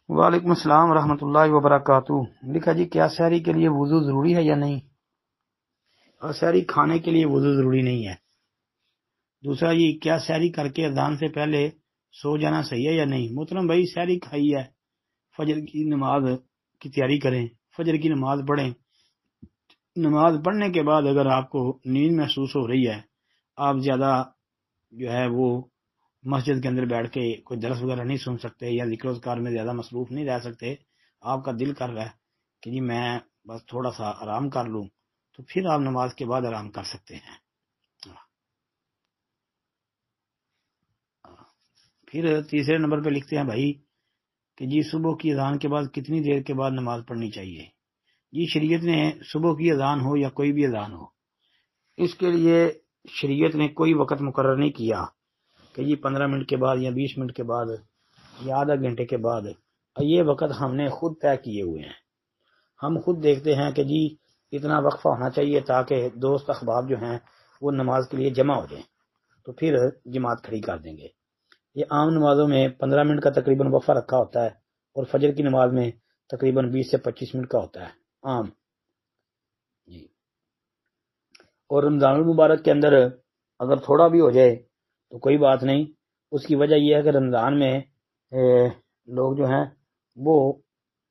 وعلیکم السلام ورحمۃ اللہ وبرکاتہ۔ لکھا جی کیا سحری کے لیے وضو ضروری ہے یا نہیں؟ اور سحری کھانے کے لیے وضو ضروری نہیں ہے۔ دوسرا جی کیا سحری کر کے اذان سے پہلے سو جانا صحیح ہے یا نہیں؟ محترم بھائی سحری کھائی ہے، فجر کی نماز کی تیاری کریں، فجر کی نماز پڑھیں۔ نماز پڑھنے کے بعد اگر آپ کو نیند محسوس ہو رہی ہے، آپ زیادہ جو ہے وہ مسجد کے اندر بیٹھ کے کوئی درس وغیرہ نہیں سن سکتے یا ذکر اذکار میں زیادہ مصروف نہیں رہ سکتے، آپ کا دل کر رہا ہے کہ جی میں بس تھوڑا سا آرام کر لوں، تو پھر آپ نماز کے بعد آرام کر سکتے ہیں۔ پھر تیسرے نمبر پہ لکھتے ہیں بھائی کہ جی صبح کی اذان کے بعد کتنی دیر کے بعد نماز پڑھنی چاہیے؟ جی شریعت نے صبح کی اذان ہو یا کوئی بھی اذان ہو، اس کے لیے شریعت نے کوئی وقت مقرر نہیں کیا کہ جی 15 منٹ کے بعد یا 20 منٹ کے بعد یا آدھا گھنٹے کے بعد۔ یہ وقت ہم نے خود طے کیے ہوئے ہیں۔ ہم خود دیکھتے ہیں کہ جی اتنا وقفہ ہونا چاہیے تاکہ دوست احباب جو ہیں وہ نماز کے لیے جمع ہو جائیں، تو پھر جماعت کھڑی کر دیں گے۔ یہ عام نمازوں میں 15 منٹ کا تقریباً وقفہ رکھا ہوتا ہے، اور فجر کی نماز میں تقریباً 20 سے 25 منٹ کا ہوتا ہے عام جی۔ اور رمضان المبارک کے اندر اگر تھوڑا بھی ہو جائے تو کوئی بات نہیں، اس کی وجہ یہ ہے کہ رمضان میں لوگ جو ہیں وہ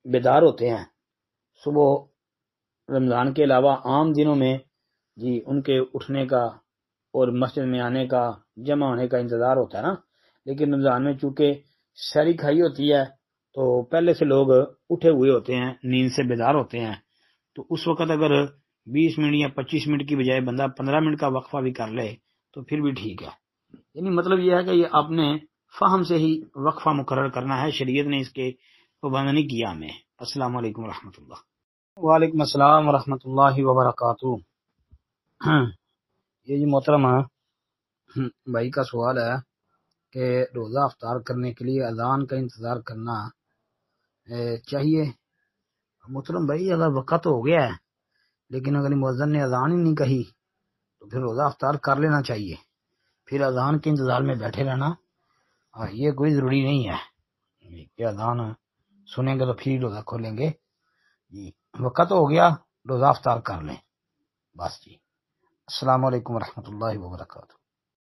بیدار ہوتے ہیں صبح، رمضان کے علاوہ عام دنوں میں جی ان کے اٹھنے کا اور مسجد میں آنے کا، جمع ہونے کا انتظار ہوتا ہے نا، لیکن رمضان میں چونکہ سحری کھائی ہوتی ہے تو پہلے سے لوگ اٹھے ہوئے ہوتے ہیں، نیند سے بیدار ہوتے ہیں، تو اس وقت اگر 20 منٹ یا 25 منٹ کی بجائے بندہ 15 منٹ کا وقفہ بھی کر لے تو پھر بھی ٹھیک ہے۔ یعنی مطلب یہ ہے کہ یہ اپنے فہم سے ہی وقفہ مقرر کرنا ہے، شریعت نے اس کے پابند نہیں کیا ہمیں۔ السلام علیکم ورحمۃ اللہ۔ وعلیکم السلام ورحمۃ اللہ وبرکاتہ۔ یہ جی محترم بھائی کا سوال ہے کہ روزہ افطار کرنے کے لیے اذان کا انتظار کرنا چاہیے؟ محترم بھائی اگر وقت ہو گیا ہے لیکن اگر مؤذن نے اذان ہی نہیں کہی تو پھر روزہ افطار کر لینا چاہیے، پھر اذان کے انتظار میں بیٹھے رہنا یہ کوئی ضروری نہیں ہے کہ اذان سنیں گے تو پھر روزہ کھولیں گے جی۔ وقت ہو گیا روزہ افطار کر لیں بس جی۔ السلام علیکم ورحمۃ اللہ وبرکاتہ۔